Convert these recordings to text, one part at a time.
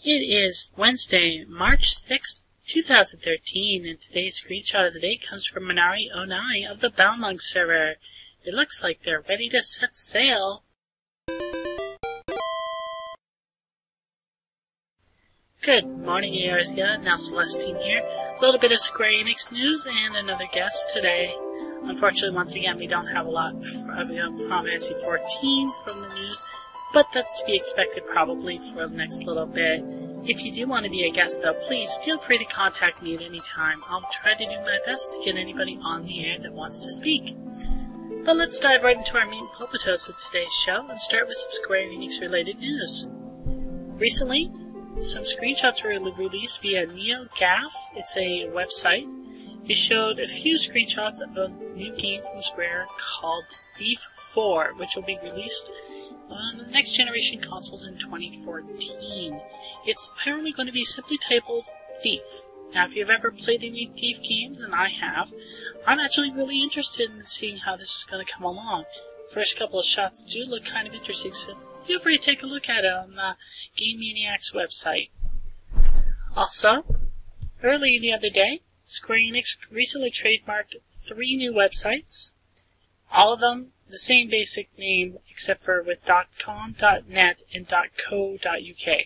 It is Wednesday, March 6th, 2013, and today's screenshot of the day comes from Manari Onai of the Balmung server. It looks like they're ready to set sail. Good morning, Eorzea. Now Celestine here. A little bit of Square Enix news and another guest today. Unfortunately, once again, we don't have a lot of Final Fantasy 14 from the news, but that's to be expected probably for the next little bit. If you do want to be a guest, though, please feel free to contact me at any time. I'll try to do my best to get anybody on the air that wants to speak. But let's dive right into our meat and potatoes of today's show and start with some Square Enix related news. Recently, some screenshots were released via NeoGAF. It's a website. They showed a few screenshots of a new game from Square called Thief 4, which will be released on the next generation consoles in 2014. It's apparently going to be simply titled Thief. Now, if you've ever played any Thief games, and I have, I'm actually really interested in seeing how this is going to come along. First couple of shots do look kind of interesting, so feel free to take a look at it on the Game Maniac's website. Also, early the other day, Square Enix recently trademarked 3 new websites, all of them the same basic name except for with .com, .net, and .co.uk,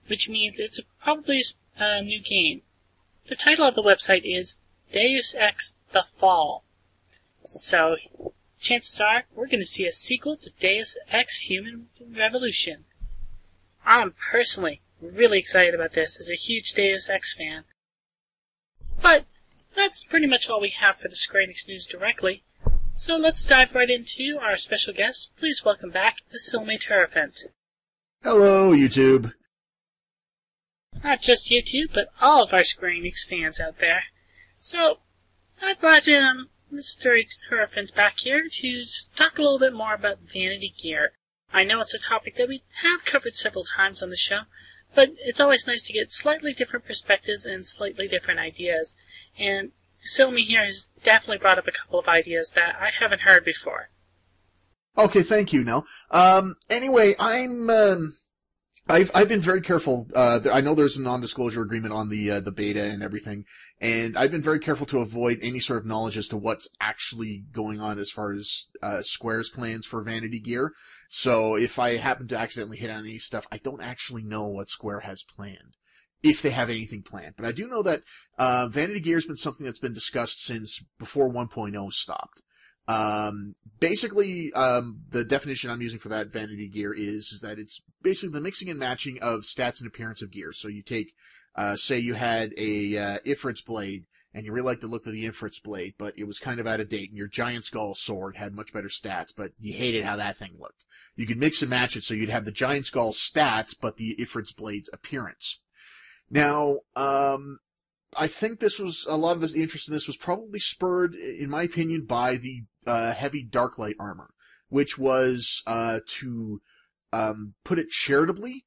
which means it's probably a new game. The title of the website is Deus Ex The Fall. So, chances are we're going to see a sequel to Deus Ex Human Revolution. I'm personally really excited about this as a huge Deus Ex fan. But that's pretty much all we have for the Square Enix news directly. So let's dive right into our special guest. Please welcome back Isilme Turuphant. Hello, YouTube. Not just YouTube, but all of our Square Enix fans out there. So, I brought in Mr. Turuphant back here to talk a little bit more about Vanity Gear. I know it's a topic that we have covered several times on the show, but it's always nice to get slightly different perspectives and slightly different ideas. And Isilme here has definitely brought up a couple of ideas that I haven't heard before. Okay, thank you, Nell. Anyway, I've been very careful. I know there's a non-disclosure agreement on the beta and everything, and I've been very careful to avoid any sort of knowledge as to what's actually going on as far as Square's plans for Vanity Gear. So if I happen to accidentally hit on any stuff, I don't actually know what Square has planned, if they have anything planned. But I do know that Vanity Gear has been something that's been discussed since before 1.0 stopped. Basically, the definition I'm using for that Vanity Gear is that it's basically the mixing and matching of stats and appearance of gear. So you take, say you had a Ifrit's blade, and you really liked the look of the Ifrit's blade, but it was kind of out of date, and your Giant Skull sword had much better stats, but you hated how that thing looked. You could mix and match it so you'd have the Giant Skull stats, but the Ifrit's blade's appearance. Now, I think this was, a lot of the interest in this was probably spurred, in my opinion, by the heavy Darklight armor, which was, to put it charitably,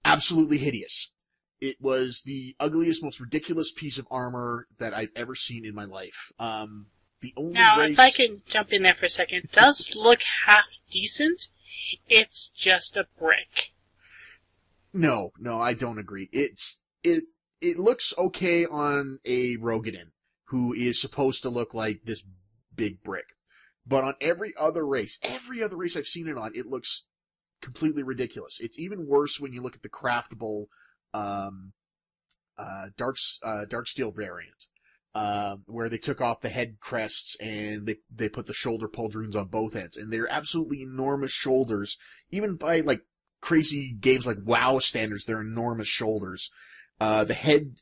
absolutely hideous. It was the ugliest, most ridiculous piece of armor that I've ever seen in my life. The only Now, race... if I can jump in there for a second, it does look half decent. It's just a brick. No, I don't agree. It looks okay on a Rogadin, who is supposed to look like this big brick. But on every other race I've seen it on, it looks completely ridiculous. It's even worse when you look at the craftable dark steel variant, where they took off the head crests and they put the shoulder pauldrons on both ends, and they're absolutely enormous shoulders. Even by like crazy games like WoW standards, they're enormous shoulders. The head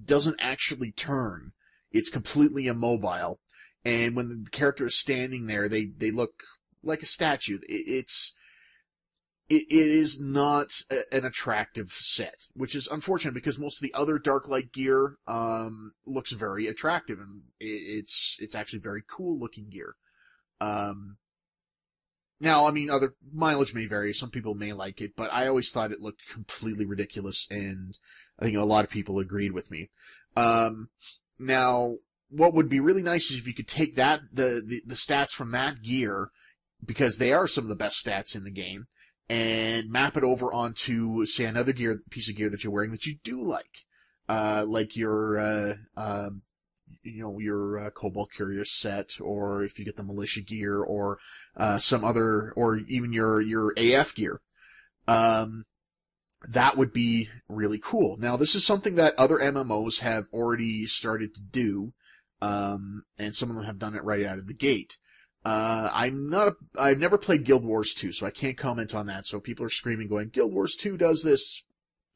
doesn't actually turn. It's completely immobile. And when the character is standing there, they look like a statue. It is not an attractive set, which is unfortunate because most of the other Darklight gear, looks very attractive, and it's actually very cool looking gear. Now, I mean, other mileage may vary. Some people may like it, but I always thought it looked completely ridiculous, and I think a lot of people agreed with me. Now, what would be really nice is if you could take the stats from that gear, because they are some of the best stats in the game, and map it over onto, say, another piece of gear that you're wearing that you do like your your Cobalt Courier set, or if you get the militia gear, or some other, or even your AF gear. That would be really cool. Now, this is something that other MMOs have already started to do, and some of them have done it right out of the gate. I've never played Guild Wars 2, so I can't comment on that. So people are screaming, going, Guild Wars 2 does this.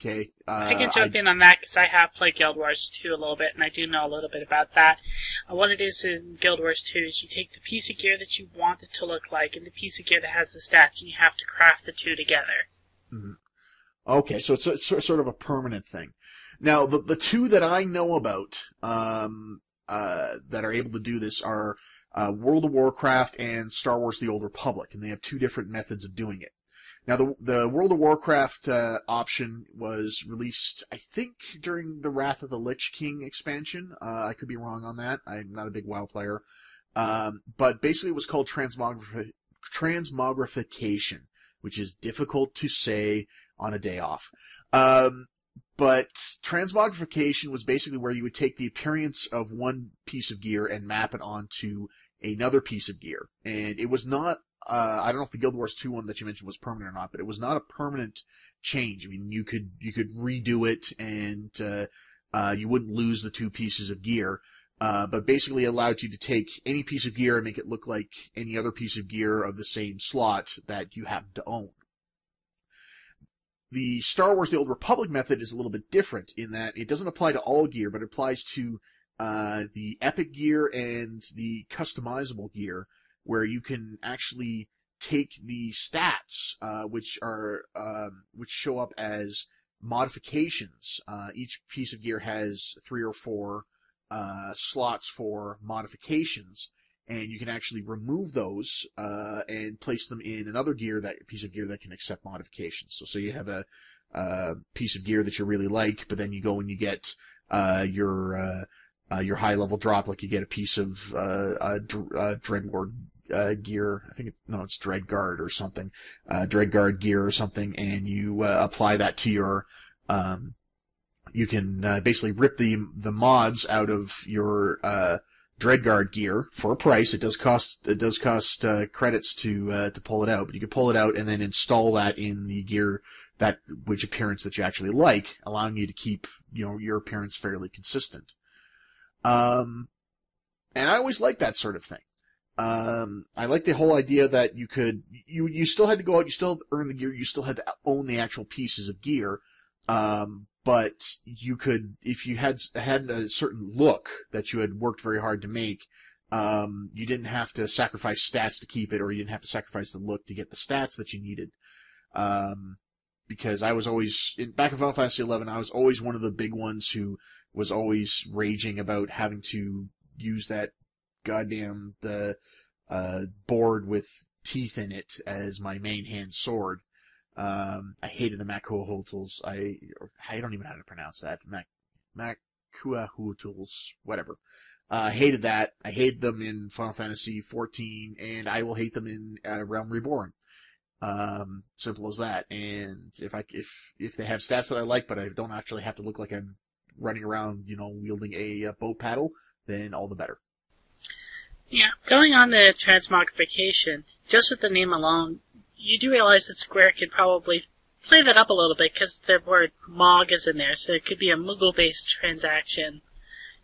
Okay. I can jump in on that because I have played Guild Wars 2 a little bit, and I do know a little bit about that. What it is in Guild Wars 2 is you take the piece of gear that you want it to look like and the piece of gear that has the stats, and you have to craft the two together. Mm-hmm. Okay, so it's sort of a permanent thing. Now, the two that I know about that are able to do this are World of Warcraft and Star Wars: The Old Republic, and they have two different methods of doing it. Now, the World of Warcraft option was released, I think, during the Wrath of the Lich King expansion. I could be wrong on that. I'm not a big WoW player. But basically it was called Transmogrification, which is difficult to say on a day off. But Transmogrification was basically where you would take the appearance of one piece of gear and map it onto another piece of gear. And it was not, I don't know if the Guild Wars 2 one that you mentioned was permanent or not, but it was not a permanent change. I mean, you could redo it, and you wouldn't lose the two pieces of gear. But basically allowed you to take any piece of gear and make it look like any other piece of gear of the same slot that you happen to own. The Star Wars: The Old Republic method is a little bit different in that it doesn't apply to all gear, but it applies to the epic gear and the customizable gear, where you can actually take the stats, which show up as modifications. Each piece of gear has 3 or 4 slots for modifications, and you can actually remove those and place them in another piece of gear that can accept modifications. So you have a piece of gear that you really like, but then you go and you get your high level drop, like you get a piece of Dreadlord gear. I think it's Dreadguard or something, Dreadguard gear or something, and you apply that to your. You can basically rip the mods out of your Dreadguard gear for a price. It does cost credits to pull it out, but you can pull it out and then install that in the gear which appearance that you actually like, allowing you to keep your appearance fairly consistent. And I always liked that sort of thing. I like the whole idea that you still had to go out, you still earn the gear, you still had to own the actual pieces of gear. But you could, if you had a certain look that you had worked very hard to make, you didn't have to sacrifice stats to keep it, or you didn't have to sacrifice the look to get the stats that you needed. Because I was always, back in Final Fantasy XI, I was always one of the big ones who was always raging about having to use that goddamn, board with teeth in it as my main hand sword. I hated the Makuahotls. I don't even know how to pronounce that. Makuahotls, whatever. I hated that. I hated them in Final Fantasy XIV, and I will hate them in Realm Reborn. Simple as that. And if they have stats that I like, but I don't actually have to look like I'm running around, wielding a boat paddle, then all the better. Yeah, going on to Transmogrification, just with the name alone, you do realize that Square could probably play that up a little bit because the word Mog is in there, so it could be a Moogle-based transaction.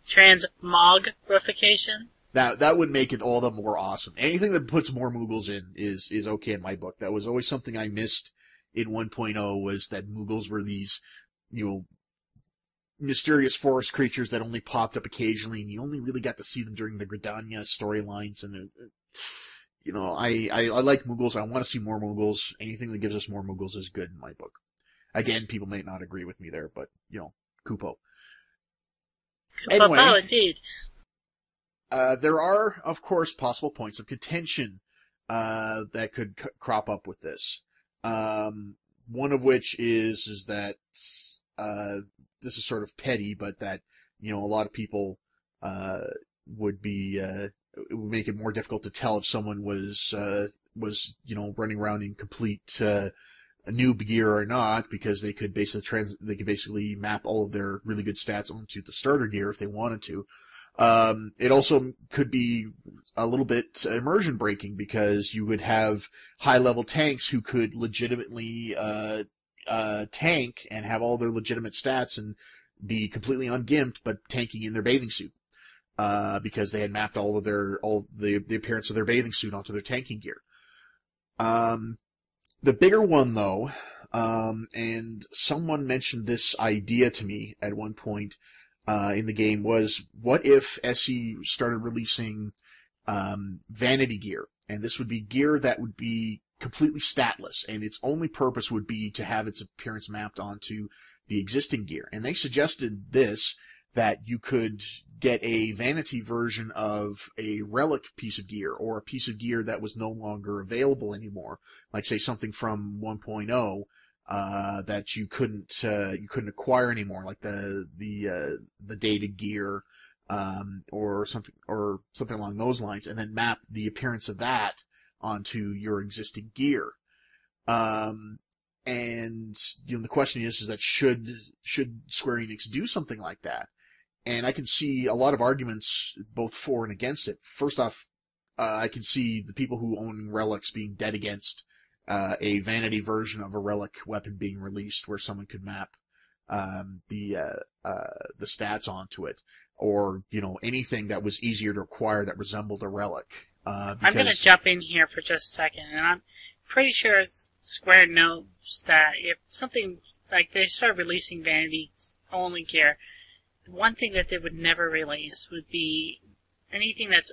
Transmogrification. That would make it all the more awesome. Anything that puts more Moogles in is okay in my book. That was always something I missed in 1.0, was that Moogles were these, mysterious forest creatures that only popped up occasionally, and you only really got to see them during the Gridania storylines, and I like Moogles. I want to see more Moogles. Anything that gives us more Moogles is good in my book. Again, people may not agree with me there, but, Kupo. Anyway, oh, indeed. There are, of course, possible points of contention that could crop up with this. One of which is that this is sort of petty, but that a lot of people would be it would make it more difficult to tell if someone was running around in complete noob gear or not, because they could basically map all of their really good stats onto the starter gear if they wanted to. It also could be a little bit immersion breaking, because you would have high level tanks who could legitimately tank and have all their legitimate stats and be completely ungimped, but tanking in their bathing suit, because they had mapped all the appearance of their bathing suit onto their tanking gear. The bigger one, though, and someone mentioned this idea to me at one point in the game, was what if SE started releasing Vanity Gear, and this would be gear that would be completely statless, and its only purpose would be to have its appearance mapped onto the existing gear. And they suggested this, that you could get a vanity version of a relic piece of gear, or a piece of gear that was no longer available anymore, like say something from 1.0 that you couldn't acquire anymore, like the data gear, or something along those lines, and then map the appearance of that onto your existing gear. And the question is that should Square Enix do something like that? And I can see a lot of arguments both for and against it. First off, I can see the people who own relics being dead against a vanity version of a relic weapon being released, where someone could map the stats onto it, or anything that was easier to acquire that resembled a relic. I'm going to jump in here for just a second, and I'm pretty sure Square knows that if something like they start releasing vanity only gear, the one thing that they would never release would be anything that's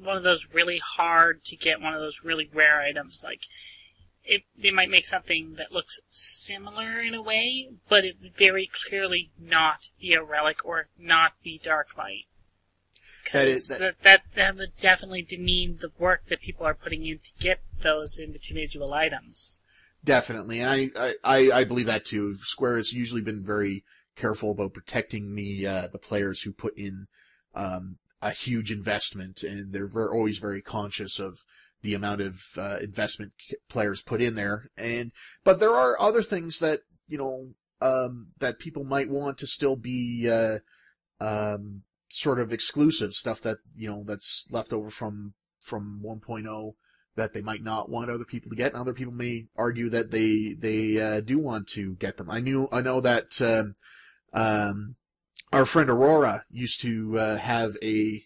one of those really hard to get, one of those really rare items. Like, they might make something that looks similar in a way, but it would very clearly not be a relic or not be Darklight. Because that would definitely demean the work that people are putting in to get those individual items. Definitely, and I believe that too. Square has usually been very careful about protecting the players who put in a huge investment, and they're always very conscious of the amount of investment players put in there. But there are other things that that people might want to still be sort of exclusive stuff, that that's left over from 1.0 that they might not want other people to get, and other people may argue that they do want to get them. I know that our friend Aurora used to have a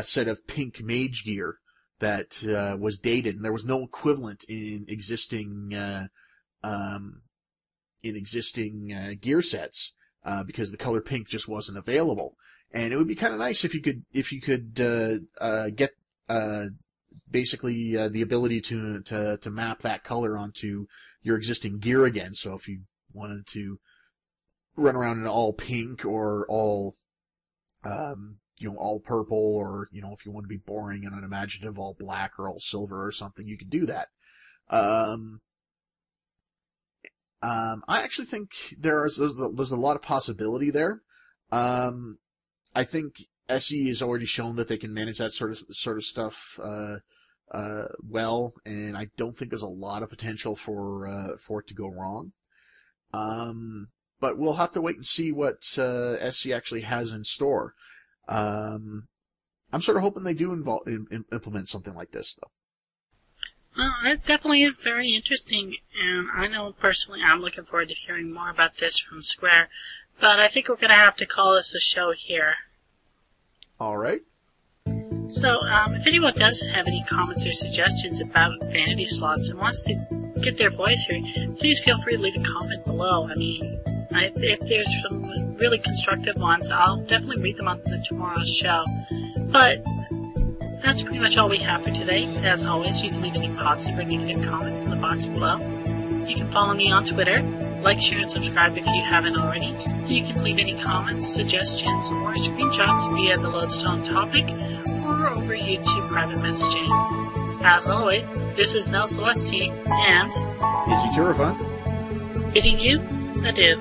set of pink mage gear that was dated, and there was no equivalent in existing gear sets because the color pink just wasn't available. And it would be kind of nice if you could get basically the ability to map that color onto your existing gear again. So if you wanted to run around in all pink, or all all purple, or if you want to be boring and unimaginative, all black or all silver or something, you could do that. I actually think there's a lot of possibility there. I think SE has already shown that they can manage that sort of stuff well, and I don't think there's a lot of potential for it to go wrong. But we'll have to wait and see what SE actually has in store. I'm sort of hoping they do implement something like this, though. Well, it definitely is very interesting, and I know personally I'm looking forward to hearing more about this from Square, but I think we're going to have to call this a show here. All right. So, if anyone does have any comments or suggestions about vanity slots and wants to get their voice heard, please feel free to leave a comment below. I mean, if there's some really constructive ones, I'll definitely read them on tomorrow's show. But that's pretty much all we have for today. As always, you can leave any positive or negative comments in the box below. You can follow me on Twitter, like, share, and subscribe if you haven't already. You can leave any comments, suggestions, or screenshots via the Lodestone topic, or over YouTube private messaging. As always, this is Nell Celestine, and Izzy Turuphant, bidding you adieu.